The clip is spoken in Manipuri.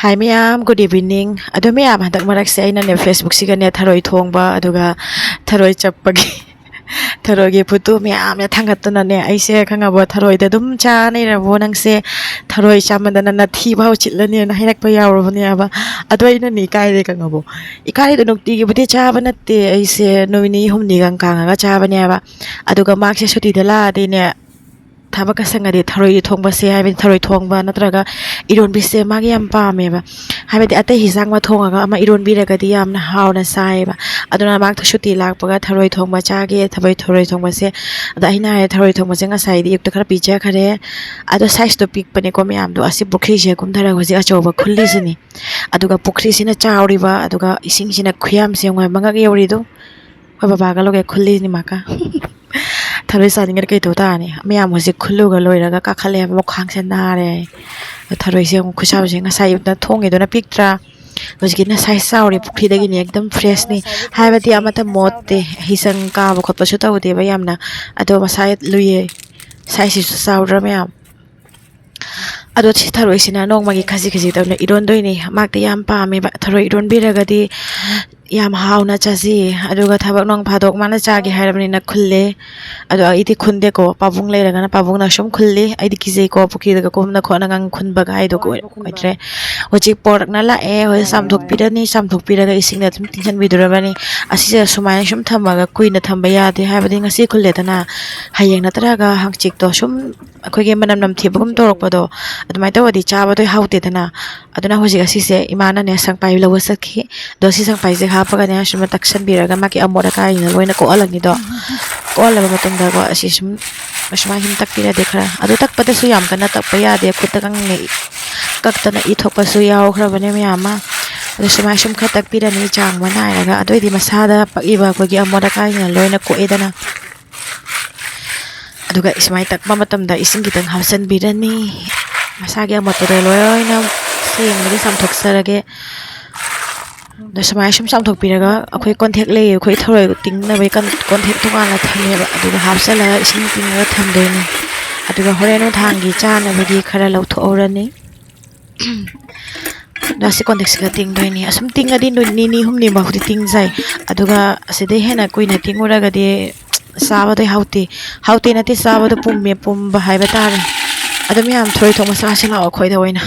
Hi ma'am, good evening. Ado ma'am, handak marak sa ina ne Facebook siga ne tharoi thongba aduga tharoi chappagi tharoi ge photo ma'am ne thangat na ne aise khanga bo tharoi da dum cha nei ra bo nang se tharoi chamadana na thi bau chitlani na hairak pa yaw ro ne aba ado ina ni kai de kanga bo ikai do nokti ge bute cha banatte aise novini humni gang kanga ga cha bane aba aduga mak se suti de la de ne ꯊꯕꯛꯀ ꯁꯪꯉꯗꯤ ꯊꯔꯣꯏ ꯊꯣꯡꯕꯁꯦ ꯍꯥꯏꯕꯗꯤ ꯊꯔꯣꯏ ꯊꯣꯡꯕ ꯅꯠꯇ꯭ꯔꯒ ꯏꯔꯣꯟꯕꯤꯁꯦ ꯃꯥꯒꯤ ꯌꯥꯝ ꯄꯥꯝꯃꯦꯕ ꯍꯥꯏꯕꯗꯤ ꯑꯇꯩ ꯍꯤꯟꯖꯥꯡ ꯑꯃ ꯊꯣꯡꯉꯒ ꯑꯃ ꯏꯔꯣꯟꯕꯤꯔꯒꯗꯤ ꯌꯥꯝꯅ ꯍꯥꯎꯅ ꯆꯥꯏꯌꯦꯕ ꯑꯗꯨꯅ ꯃꯥꯛꯇ ꯁꯨꯇꯤ ꯂꯥꯛꯄꯒ ꯊꯔꯣꯏ ꯊꯣꯡꯕ ꯆꯥꯒꯦ ꯊꯔꯣꯏ ꯊꯣꯡꯕꯁꯦ ꯑꯗ ꯑꯩꯅ ꯍꯥꯏꯔꯦ ꯊꯔꯣꯏ ꯊꯣꯡꯕꯁꯦ ꯉꯁꯥꯏꯗꯤ ꯑꯌꯨꯛꯇ ꯈꯔ ꯄꯤꯖꯈꯔꯦ ꯑꯗꯣ ꯁꯥꯏꯖꯇꯣ ꯄꯤꯛꯄꯅꯦꯀꯣ ꯃꯌꯥꯝꯗꯣ ꯑꯁꯤ ꯄꯨꯈ꯭ꯔꯤꯁꯦ ꯀꯨꯝꯊꯔꯒ ꯍꯧꯖꯤꯛ ꯑꯆꯧꯕ ꯈꯨꯜꯂꯤꯁꯤꯅꯤ ꯑꯗꯨꯒ ꯄꯨꯈ꯭ꯔꯤꯁꯤꯅ ꯆꯥꯎꯔꯤꯕ ꯑꯗꯨꯒ ꯏꯁꯤꯡꯁꯤꯅ ꯈꯨꯌꯥꯝꯁꯦ ꯌꯦꯡꯉꯣ ꯃꯉꯛ ꯌꯧꯔꯤꯗꯣ ꯑꯩꯈꯣꯏ ꯕꯕꯥꯒ ꯂꯣꯏꯒ ꯈꯨꯜꯂꯤꯅꯤ ꯃꯥꯀ ꯊꯔꯣꯏ ꯆꯥꯅꯤꯡꯉꯗꯤ ꯀꯩ ꯇꯧ ꯇꯥꯔꯅꯤ ꯃꯌꯥꯝ ꯍꯧꯖꯤꯛ ꯈꯨꯜꯂꯨꯒ ꯂꯣꯏꯔꯒ ꯀꯥꯈꯠꯂꯦꯕ ꯃꯈ꯭ꯋꯥꯡꯁꯦ ꯅꯥꯔꯦ ꯊꯔꯣꯏꯁꯦ ꯑꯃꯨꯛ ꯈꯨꯠꯁꯥꯕꯁꯦ ꯉꯁꯥꯏ ꯑꯌꯨꯛꯇ ꯊꯣꯡꯉꯤꯗꯨꯅ ꯄꯤꯛꯇ꯭ꯔꯥ ꯍꯧꯖꯤꯛꯀꯤꯅ ꯁꯥꯏꯖ ꯆꯥꯎꯔꯦ ꯄꯨꯈ꯭ꯔꯤꯗꯒꯤꯅꯤ ꯑꯦꯛꯗꯝ ꯐ꯭ꯔꯦꯁꯅꯤ ꯍꯥꯏꯕꯗꯤ ꯑꯃꯠꯇ ꯃꯣꯠꯇꯦ ꯍꯤꯁꯪ ꯀꯥꯕ ꯈꯣꯠꯄꯁꯨ ꯇꯧꯗꯦꯕ ꯌꯥꯝꯅ ꯑꯗꯣ ꯃꯁꯥ ꯂꯨꯏꯌꯦ ꯁꯥꯏꯖꯁꯤꯁꯨ ꯆꯥꯎꯗ꯭ꯔꯥ ꯃꯌꯥꯝ ꯑꯗꯣ ꯁꯤ ꯊꯔꯣꯏꯁꯤꯅ ꯅꯣꯡꯃꯒꯤ ꯈꯖꯤꯛ ꯈꯖꯤꯛ ꯇꯧꯅ ꯏꯔꯣꯟꯗꯣꯏꯅꯤ ꯃꯥꯛꯇ ꯌꯥꯝ ꯄꯥꯝꯃꯦꯕ ꯊꯔꯣꯏ ꯏꯔꯣꯟꯕꯤꯔꯒꯗꯤ ꯌꯥꯝ ꯍꯥꯎꯅ ꯆꯥꯖꯩ ꯑꯗꯨꯒ ꯊꯕꯛ ꯅꯣꯡ ꯐꯥꯗꯣꯛ ꯃꯥꯅ ꯆꯥꯒꯦ ꯍꯥꯏꯔꯕꯅꯤꯅ ꯈꯨꯜꯂꯦ ꯑꯗꯣ ꯑꯩꯗꯤ ꯈꯨꯟꯗꯦꯀꯣ ꯄꯥꯕꯨꯡ ꯂꯩꯔꯒꯅ ꯄꯥꯕꯨꯡꯅ ꯁꯨꯝ ꯈꯨꯜꯂꯤ ꯑꯩꯗꯤ ꯀꯤꯖꯩꯀꯣ ꯄꯨꯈ꯭ꯔꯤꯗꯒ ꯀꯨꯝꯅ ꯈꯣꯠꯅꯒ ꯈꯨꯟꯕꯒ ꯍꯥꯏꯗꯣ ꯑꯣꯏꯗ꯭ꯔꯦ ꯍꯧꯖꯤꯛ ꯄꯣꯔꯛꯅ ꯂꯥꯛꯑꯦ ꯍꯧꯖꯤꯛ ꯆꯥꯝꯊꯣꯛꯄꯤꯔꯅꯤ ꯆꯥꯝꯊꯣꯛꯄꯤꯔꯒ ꯏꯁꯤꯡꯗ ꯑꯗꯨꯝ ꯇꯤꯡꯁꯤꯟꯕꯤꯗꯣꯔꯕꯅꯤ ꯑꯁꯤꯁꯦ ꯁꯨꯃꯥꯏꯅ ꯁꯨꯝ ꯊꯝꯃꯒ ꯀꯨꯏꯅ ꯊꯝꯕ ꯌꯥꯗꯦ ꯍꯥꯏꯕꯗꯤ ꯉꯁꯤ ꯈꯨꯜꯂꯦꯗꯅ ꯍꯌꯦꯡ ꯅꯠꯇ꯭ꯔꯒ ꯍꯪꯆꯤꯠꯇꯣ ꯁꯨꯝ ꯑꯩꯈꯣꯏꯒꯤ ꯃꯅꯝ ꯅꯝꯊꯤꯕꯒꯨꯝ ꯇꯧꯔꯛꯄꯗꯣ ꯑꯗꯨꯃꯥꯏꯅ ꯇꯧꯔꯗꯤ ꯆꯥꯕꯗꯣ ꯍꯥꯎꯇꯦꯗꯅ ꯑꯗꯨꯅ ꯍꯧꯖꯤꯛ ꯑꯁꯤꯁꯦ ꯏꯃꯥꯅꯅꯦ ꯁꯪꯄꯥꯏ ꯂꯧꯕ ꯆꯠꯈꯤ ꯑꯗꯣ ꯁꯤ ꯁꯪꯄꯥꯏꯁꯦ ꯍꯥꯞꯄꯒꯅꯦ ꯁꯨꯝ ꯇꯛꯁꯟꯕꯤꯔꯒ ꯃꯥꯒꯤ ꯑꯃꯣꯠ ꯑꯀꯥꯏꯅ ꯂꯣꯏꯅ ꯀꯣꯛꯍꯜꯂꯅꯤꯗꯣ ꯀꯣꯛꯍꯜꯂꯕ ꯃꯇꯨꯡꯗꯀꯣ ꯑꯁꯤ ꯁꯨꯝ ꯑꯁꯨꯃꯥꯏꯅ ꯁꯨꯝ ꯇꯛꯄꯤꯔꯗꯤ ꯈꯔ ꯑꯗꯣ ꯇꯛꯄꯗꯁꯨ ꯌꯥꯝ ꯀꯟꯅ ꯇꯛꯄ ꯌꯥꯗꯦ ꯈꯨꯠꯇ ꯀꯪꯅ ꯀꯛꯇꯅ ꯏ ꯊꯣꯛꯄꯁꯨ ꯌꯥꯎꯈ꯭ꯔꯕꯅꯦ ꯃꯌꯥꯝ ꯑꯃ ꯑꯗꯣ ꯁꯨꯃꯥꯏꯅ ꯁꯨꯝ ꯈꯔ ꯇꯛꯄꯤꯔꯅꯤ ꯆꯥꯡ ꯑꯃ ꯅꯥꯏꯔꯒ ꯑꯗꯨꯑꯣꯏꯗꯤ ꯃꯁꯥꯗ ꯄꯛꯏꯕ ꯑꯩꯈꯣꯏꯒꯤ ꯑꯃꯣꯠ ꯑꯀꯥꯏꯁꯤꯅ ꯂꯣꯏꯅ ꯀꯣꯛꯑꯦꯗꯅ ꯑꯗꯨꯒ ꯁꯨꯃꯥꯏꯅ ꯇꯛꯄ ꯃꯇꯝꯗ ꯏꯁꯤꯡ ꯈꯤꯇꯪ ꯍꯥꯞꯆꯤꯟꯕꯤꯔꯅꯤ ꯃꯁꯥꯒꯤ ꯑꯃꯣꯠꯄꯗꯣ ꯂꯣꯏꯅ ꯁꯦꯡꯕꯒꯤ ꯆꯥꯝꯊꯣꯛꯆꯔꯒꯦ ꯑꯗꯣ ꯁꯨꯃꯥꯏꯅ ꯁꯨꯝ ꯆꯥꯝꯊꯣꯛꯄꯤꯔꯒ ꯑꯩꯈꯣꯏ ꯀꯣꯟꯊꯦꯛ ꯂꯩꯌꯦ ꯑꯩꯈꯣꯏ ꯊꯔꯣꯏ ꯇꯤꯡꯅꯕꯒꯤ ꯀꯣꯟꯊꯦꯛ ꯇꯣꯉꯥꯟꯅ ꯊꯝꯃꯦꯕ ꯑꯗꯨꯒ ꯍꯥꯞꯆꯤꯜꯂꯒ ꯏꯁꯤꯡ ꯇꯤꯡꯉꯒ ꯊꯝꯗꯣꯏꯅꯤ ꯑꯗꯨꯒ ꯍꯣꯔꯦꯟ ꯅꯨꯡꯗꯥꯡꯒꯤ ꯆꯥꯅꯕꯒꯤ ꯈꯔ ꯂꯧꯊꯣꯛꯍꯧꯔꯅꯤ ꯑꯗꯣ ꯑꯁꯤ ꯀꯣꯟꯊꯦꯛꯁꯤꯒ ꯇꯤꯡꯗꯣꯏꯅꯤ ꯑꯁꯨꯝ ꯇꯤꯡꯉꯗꯤ ꯅꯨꯃꯤꯠ ꯅꯤꯅꯤ ꯍꯨꯝꯅꯤ ꯐꯥꯎꯗꯤ ꯇꯤꯡꯖꯩ ꯑꯗꯨꯒ ꯑꯁꯤꯗꯩ ꯍꯦꯟꯅ ꯀꯨꯏꯅ ꯇꯤꯡꯉꯨꯔꯒꯗꯤ ꯆꯥꯕꯗꯣ ꯍꯥꯎꯇꯦ ꯅꯠꯇꯦ ꯆꯥꯕꯗꯣ ꯄꯨꯝꯃꯦ ꯄꯨꯝꯕ ꯍꯥꯏꯕ ꯇꯥꯔꯦ ꯑꯗꯨꯝ ꯌꯥꯝ ꯊꯔꯣꯏ ꯊꯣꯡꯕ ꯆꯥꯁꯤ ꯂꯥꯛꯑꯣ ꯑꯩꯈꯣꯏꯗ ꯑꯣꯏꯅ